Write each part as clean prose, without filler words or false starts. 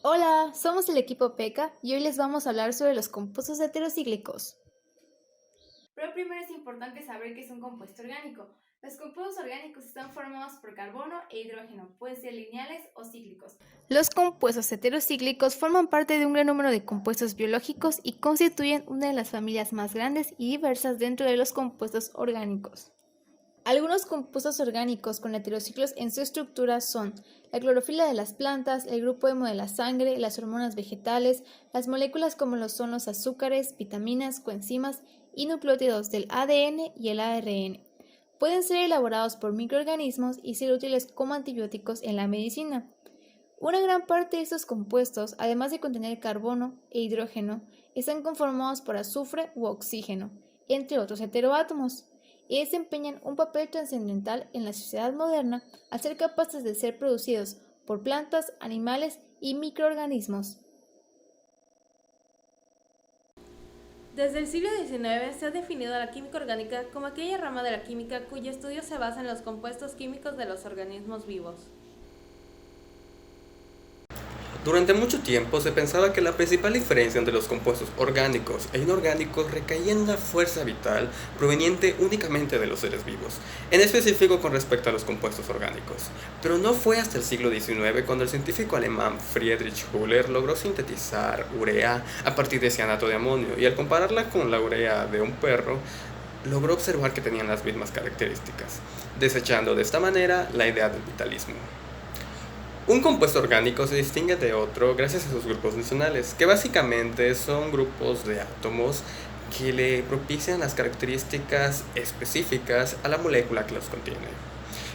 Hola, somos el equipo PECA y hoy les vamos a hablar sobre los compuestos heterocíclicos. Pero primero es importante saber qué es un compuesto orgánico. Los compuestos orgánicos están formados por carbono e hidrógeno, pueden ser lineales o cíclicos. Los compuestos heterocíclicos forman parte de un gran número de compuestos biológicos y constituyen una de las familias más grandes y diversas dentro de los compuestos orgánicos. Algunos compuestos orgánicos con heterociclos en su estructura son la clorofila de las plantas, el grupo hemo de la sangre, las hormonas vegetales, las moléculas como lo son los azúcares, vitaminas, coenzimas y nucleótidos del ADN y el ARN. Pueden ser elaborados por microorganismos y ser útiles como antibióticos en la medicina. Una gran parte de estos compuestos, además de contener carbono e hidrógeno, están conformados por azufre u oxígeno, entre otros heteroátomos, y desempeñan un papel trascendental en la sociedad moderna al ser capaces de ser producidos por plantas, animales y microorganismos. Desde el siglo XIX se ha definido a la química orgánica como aquella rama de la química cuyo estudio se basa en los compuestos químicos de los organismos vivos. Durante mucho tiempo se pensaba que la principal diferencia entre los compuestos orgánicos e inorgánicos recaía en la fuerza vital proveniente únicamente de los seres vivos, en específico con respecto a los compuestos orgánicos. Pero no fue hasta el siglo XIX cuando el científico alemán Friedrich Müller logró sintetizar urea a partir de cianato de amonio y al compararla con la urea de un perro, logró observar que tenían las mismas características, desechando de esta manera la idea del vitalismo. Un compuesto orgánico se distingue de otro gracias a sus grupos funcionales, que básicamente son grupos de átomos que le propician las características específicas a la molécula que los contiene.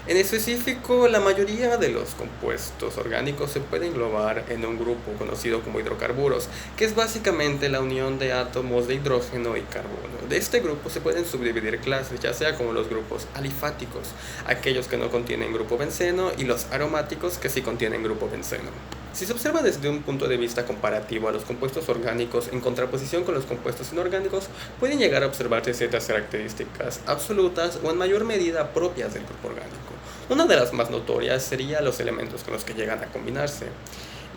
En específico, la mayoría de los compuestos orgánicos se pueden englobar en un grupo conocido como hidrocarburos, que es básicamente la unión de átomos de hidrógeno y carbono. De este grupo se pueden subdividir clases, ya sea como los grupos alifáticos, aquellos que no contienen grupo benceno, y los aromáticos, que sí contienen grupo benceno. Si se observa desde un punto de vista comparativo a los compuestos orgánicos en contraposición con los compuestos inorgánicos, pueden llegar a observarse ciertas características absolutas o en mayor medida propias del grupo orgánico. Una de las más notorias sería los elementos con los que llegan a combinarse,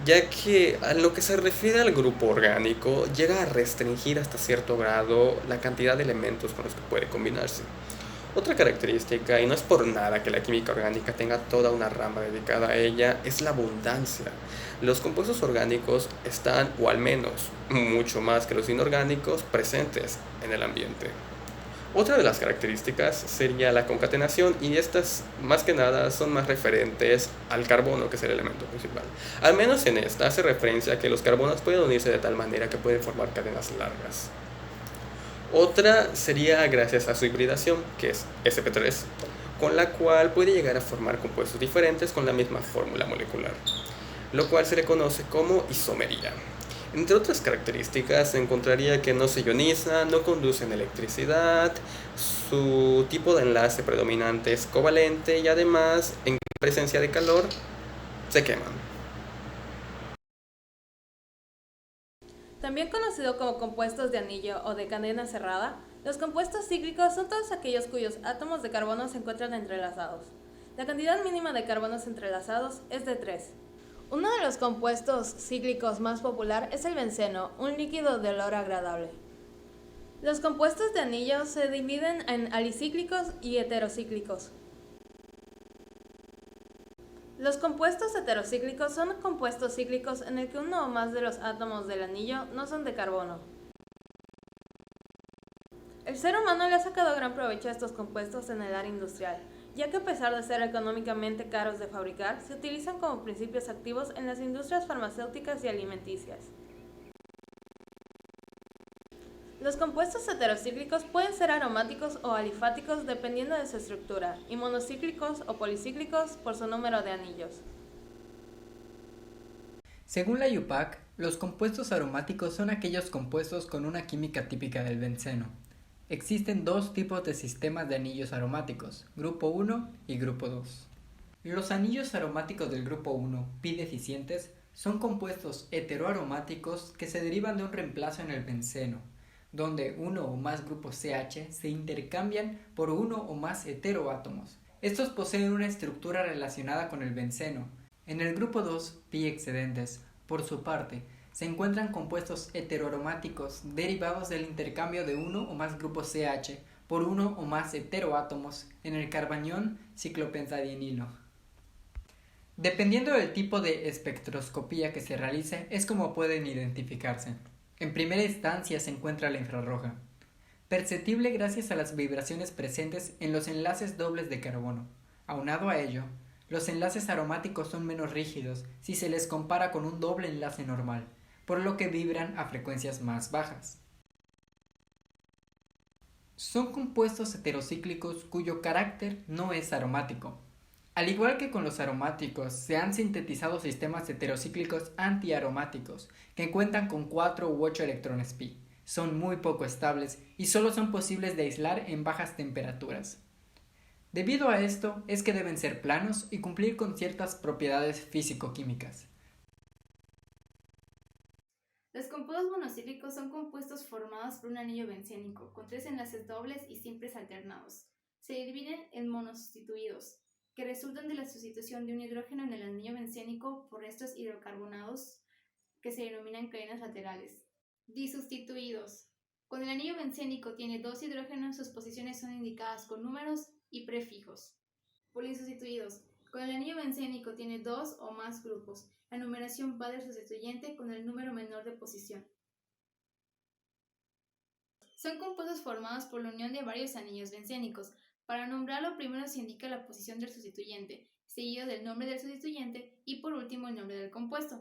ya que a lo que se refiere al grupo orgánico llega a restringir hasta cierto grado la cantidad de elementos con los que puede combinarse. Otra característica, y no es por nada que la química orgánica tenga toda una rama dedicada a ella, es la abundancia. Los compuestos orgánicos están, o al menos mucho más que los inorgánicos, presentes en el ambiente. Otra de las características sería la concatenación, y estas más que nada son más referentes al carbono, que es el elemento principal. Al menos en esta hace referencia a que los carbonos pueden unirse de tal manera que pueden formar cadenas largas. Otra sería gracias a su hibridación, que es sp3, con la cual puede llegar a formar compuestos diferentes con la misma fórmula molecular, lo cual se le conoce como isomería. Entre otras características se encontraría que no se ionizan, no conducen electricidad, su tipo de enlace predominante es covalente y además, en presencia de calor, se queman. También conocido como compuestos de anillo o de cadena cerrada, los compuestos cíclicos son todos aquellos cuyos átomos de carbono se encuentran entrelazados. La cantidad mínima de carbonos entrelazados es de 3. Uno de los compuestos cíclicos más popular es el benceno, un líquido de olor agradable. Los compuestos de anillo se dividen en alicíclicos y heterocíclicos. Los compuestos heterocíclicos son compuestos cíclicos en el que uno o más de los átomos del anillo no son de carbono. El ser humano le ha sacado gran provecho a estos compuestos en el área industrial, ya que a pesar de ser económicamente caros de fabricar, se utilizan como principios activos en las industrias farmacéuticas y alimenticias. Los compuestos heterocíclicos pueden ser aromáticos o alifáticos dependiendo de su estructura, y monocíclicos o policíclicos por su número de anillos. Según la IUPAC, los compuestos aromáticos son aquellos compuestos con una química típica del benceno. Existen dos tipos de sistemas de anillos aromáticos, grupo 1 y grupo 2. Los anillos aromáticos del grupo 1, pi deficientes, son compuestos heteroaromáticos que se derivan de un reemplazo en el benceno, donde uno o más grupos CH se intercambian por uno o más heteroátomos. Estos poseen una estructura relacionada con el benceno. En el grupo 2, pi excedentes, Por su parte, se encuentran compuestos heteroaromáticos derivados del intercambio de uno o más grupos CH por uno o más heteroátomos en el carbanión ciclopentadienilo. Dependiendo del tipo de espectroscopía que se realice, es como pueden identificarse. En primera instancia se encuentra la infrarroja, perceptible gracias a las vibraciones presentes en los enlaces dobles de carbono. Aunado a ello, los enlaces aromáticos son menos rígidos si se les compara con un doble enlace normal, por lo que vibran a frecuencias más bajas. Son compuestos heterocíclicos cuyo carácter no es aromático. Al igual que con los aromáticos, se han sintetizado sistemas heterocíclicos antiaromáticos que cuentan con 4 u 8 electrones pi. Son muy poco estables y solo son posibles de aislar en bajas temperaturas. Debido a esto es que deben ser planos y cumplir con ciertas propiedades físico-químicas. Los compuestos monocíclicos son compuestos formados por un anillo bencénico con 3 enlaces dobles y simples alternados. Se dividen en monosustituidos, que resultan de la sustitución de un hidrógeno en el anillo bencénico por restos hidrocarbonados que se denominan cadenas laterales. Disustituidos. Cuando el anillo bencénico tiene 2 hidrógenos, sus posiciones son indicadas con números y prefijos. Polisustituidos. Cuando el anillo bencénico tiene 2 o más grupos, la numeración va del sustituyente con el número menor de posición. Son compuestos formados por la unión de varios anillos bencénicos. Para nombrarlo, primero se indica la posición del sustituyente, seguido del nombre del sustituyente y por último el nombre del compuesto.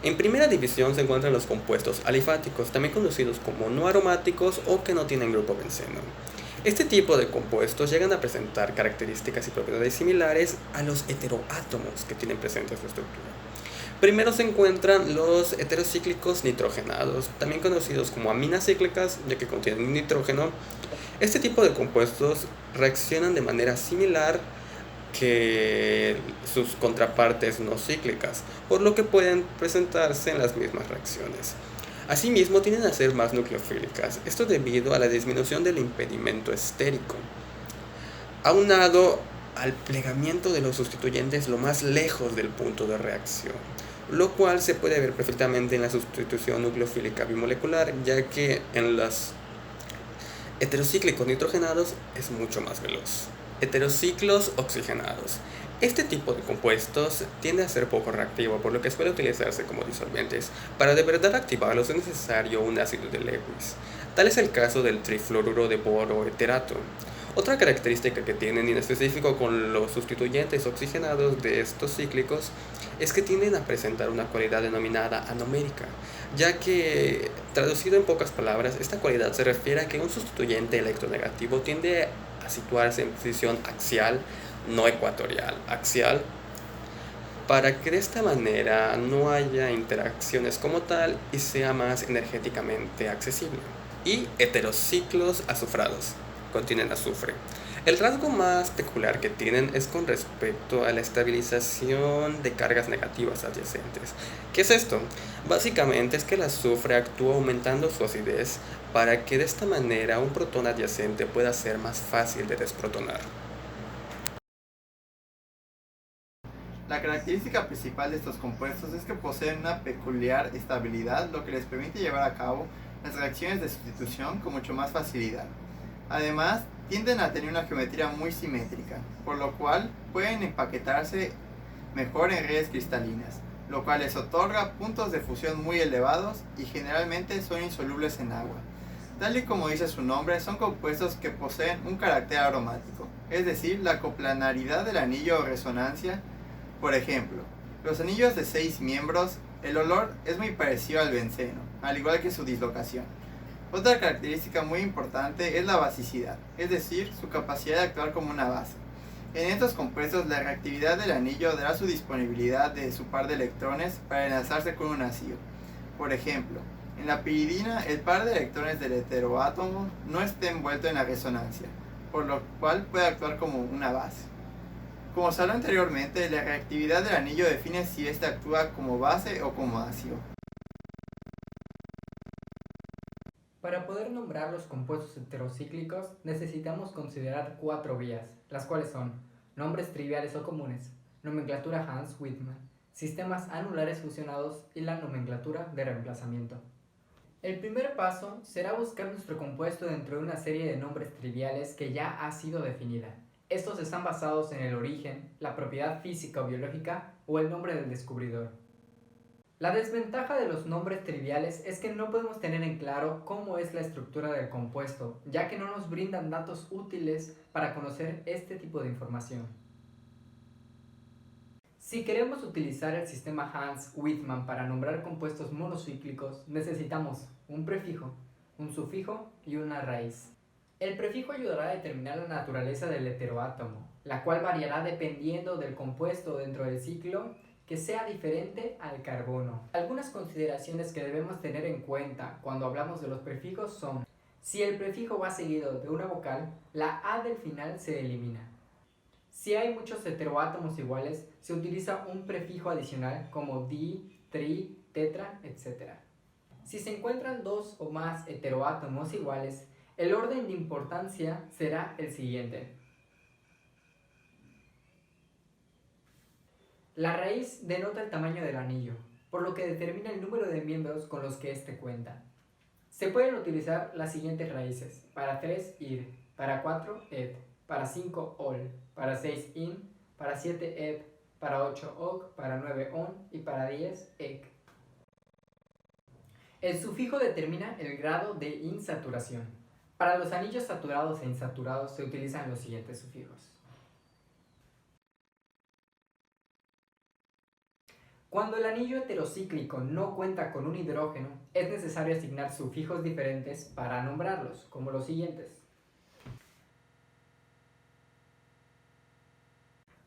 En primera división se encuentran los compuestos alifáticos, también conocidos como no aromáticos o que no tienen grupo benceno. Este tipo de compuestos llegan a presentar características y propiedades similares a los heteroátomos que tienen presente su estructura. Primero se encuentran los heterocíclicos nitrogenados, también conocidos como aminas cíclicas, ya que contienen nitrógeno. Este tipo de compuestos reaccionan de manera similar que sus contrapartes no cíclicas, por lo que pueden presentarse en las mismas reacciones. Asimismo, tienden a ser más nucleofílicas, esto debido a la disminución del impedimento estérico, aunado al plegamiento de los sustituyentes lo más lejos del punto de reacción, lo cual se puede ver perfectamente en la sustitución nucleofílica bimolecular, ya que en los heterocíclicos nitrogenados es mucho más veloz. Heterociclos oxigenados. Este tipo de compuestos tiende a ser poco reactivo, por lo que suele utilizarse como disolventes. Para de verdad activarlos es necesario un ácido de Lewis. Tal es el caso del trifluoruro de boro eterato. Otra característica que tienen en específico con los sustituyentes oxigenados de estos cíclicos es que tienden a presentar una cualidad denominada anomérica, ya que, traducido en pocas palabras, esta cualidad se refiere a que un sustituyente electronegativo tiende a situarse en posición axial, no ecuatorial, axial, para que de esta manera no haya interacciones como tal y sea más energéticamente accesible. Y heterociclos azufrados, contienen azufre. El rasgo más peculiar que tienen es con respecto a la estabilización de cargas negativas adyacentes. ¿Qué es esto? Básicamente es que el azufre actúa aumentando su acidez para que de esta manera un protón adyacente pueda ser más fácil de desprotonar. La característica principal de estos compuestos es que poseen una peculiar estabilidad, lo que les permite llevar a cabo las reacciones de sustitución con mucho más facilidad. Además, tienden a tener una geometría muy simétrica, por lo cual pueden empaquetarse mejor en redes cristalinas, lo cual les otorga puntos de fusión muy elevados y generalmente son insolubles en agua. Tal y como dice su nombre, son compuestos que poseen un carácter aromático, es decir, la coplanaridad del anillo o resonancia. Por ejemplo, los anillos de 6 miembros, el olor es muy parecido al benceno, al igual que su dislocación. Otra característica muy importante es la basicidad, es decir, su capacidad de actuar como una base. En estos compuestos, la reactividad del anillo dará su disponibilidad de su par de electrones para enlazarse con un ácido. Por ejemplo, en la piridina, el par de electrones del heteroátomo no está envuelto en la resonancia, por lo cual puede actuar como una base. Como se habló anteriormente, la reactividad del anillo define si éste actúa como base o como ácido. Para poder nombrar los compuestos heterocíclicos necesitamos considerar 4 vías, las cuales son nombres triviales o comunes, nomenclatura Hans-Widman, sistemas anulares fusionados y la nomenclatura de reemplazamiento. El primer paso será buscar nuestro compuesto dentro de una serie de nombres triviales que ya ha sido definida. Estos están basados en el origen, la propiedad física o biológica o el nombre del descubridor. La desventaja de los nombres triviales es que no podemos tener en claro cómo es la estructura del compuesto, ya que no nos brindan datos útiles para conocer este tipo de información. Si queremos utilizar el sistema Hans-Widman para nombrar compuestos monocíclicos, necesitamos un prefijo, un sufijo y una raíz. El prefijo ayudará a determinar la naturaleza del heteroátomo, la cual variará dependiendo del compuesto dentro del ciclo que sea diferente al carbono. Algunas consideraciones que debemos tener en cuenta cuando hablamos de los prefijos son: si el prefijo va seguido de una vocal, la A del final se elimina. Si hay muchos heteroátomos iguales, se utiliza un prefijo adicional como di, tri, tetra, etc. Si se encuentran dos o más heteroátomos iguales, el orden de importancia será el siguiente. La raíz denota el tamaño del anillo, por lo que determina el número de miembros con los que éste cuenta. Se pueden utilizar las siguientes raíces: para 3 ir, para 4 ed, para 5 ol, para 6 in, para 7 ed, para 8 oc, para 9 on y para 10 ec. El sufijo determina el grado de insaturación. Para los anillos saturados e insaturados se utilizan los siguientes sufijos. Cuando el anillo heterocíclico no cuenta con un hidrógeno, es necesario asignar sufijos diferentes para nombrarlos, como los siguientes.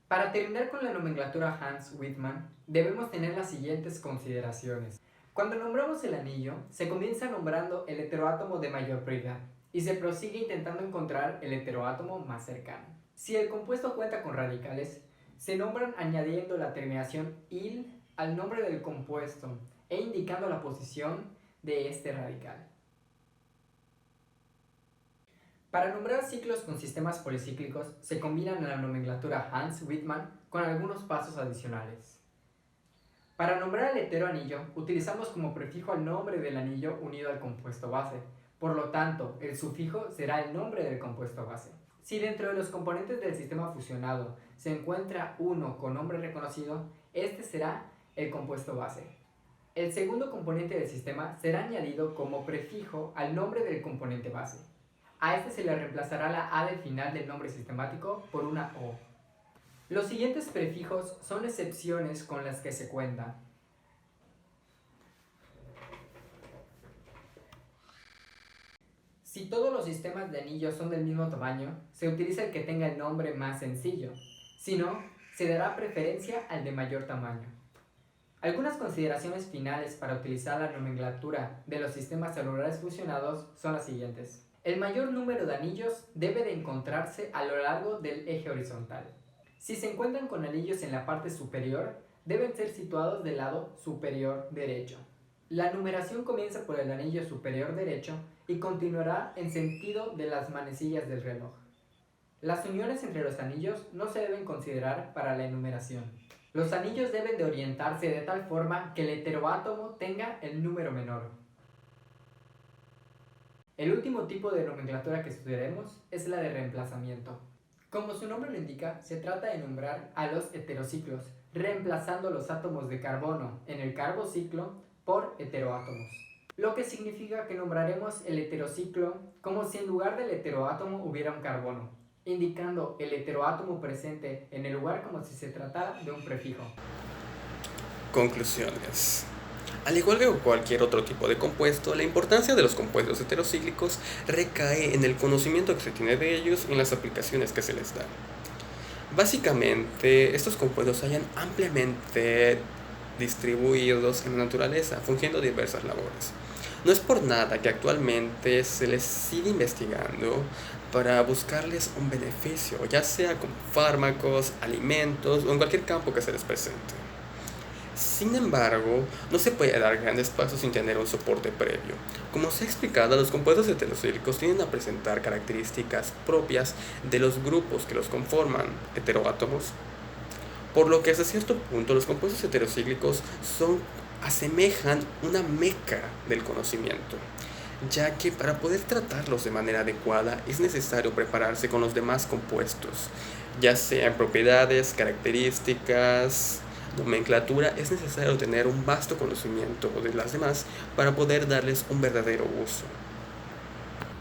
Para terminar con la nomenclatura Hans-Widman, debemos tener las siguientes consideraciones. Cuando nombramos el anillo, se comienza nombrando el heteroátomo de mayor prioridad y se prosigue intentando encontrar el heteroátomo más cercano. Si el compuesto cuenta con radicales, se nombran añadiendo la terminación -il al nombre del compuesto e indicando la posición de este radical. Para nombrar ciclos con sistemas policíclicos, se combinan en la nomenclatura Hans-Widman con algunos pasos adicionales. Para nombrar el heteroanillo, utilizamos como prefijo el nombre del anillo unido al compuesto base. Por lo tanto, el sufijo será el nombre del compuesto base. Si dentro de los componentes del sistema fusionado se encuentra uno con nombre reconocido, este será el compuesto base. El segundo componente del sistema será añadido como prefijo al nombre del componente base. A este se le reemplazará la A del final del nombre sistemático por una O. Los siguientes prefijos son excepciones con las que se cuenta. Si todos los sistemas de anillos son del mismo tamaño, se utiliza el que tenga el nombre más sencillo. Si no, se dará preferencia al de mayor tamaño. Algunas consideraciones finales para utilizar la nomenclatura de los sistemas celulares fusionados son las siguientes. El mayor número de anillos debe de encontrarse a lo largo del eje horizontal. Si se encuentran con anillos en la parte superior, deben ser situados del lado superior derecho. La numeración comienza por el anillo superior derecho y continuará en sentido de las manecillas del reloj. Las uniones entre los anillos no se deben considerar para la enumeración. Los anillos deben de orientarse de tal forma que el heteroátomo tenga el número menor. El último tipo de nomenclatura que estudiaremos es la de reemplazamiento. Como su nombre lo indica, se trata de nombrar a los heterociclos, reemplazando los átomos de carbono en el carbociclo por heteroátomos. Lo que significa que nombraremos el heterociclo como si en lugar del heteroátomo hubiera un carbono, indicando el heteroátomo presente en el lugar como si se tratara de un prefijo. Conclusiones. Al igual que cualquier otro tipo de compuesto, la importancia de los compuestos heterocíclicos recae en el conocimiento que se tiene de ellos y en las aplicaciones que se les da. Básicamente, estos compuestos se hallan ampliamente distribuidos en la naturaleza, fungiendo diversas labores. No es por nada que actualmente se les sigue investigando para buscarles un beneficio, ya sea con fármacos, alimentos o en cualquier campo que se les presente. Sin embargo, no se puede dar grandes pasos sin tener un soporte previo. Como se ha explicado, los compuestos heterocíclicos tienden a presentar características propias de los grupos que los conforman, heteroátomos. por lo que hasta cierto punto los compuestos heterocíclicos asemejan una meca del conocimiento, ya que para poder tratarlos de manera adecuada es necesario prepararse con los demás compuestos, ya sea en propiedades, características, nomenclatura. Es necesario tener un vasto conocimiento de las demás para poder darles un verdadero uso.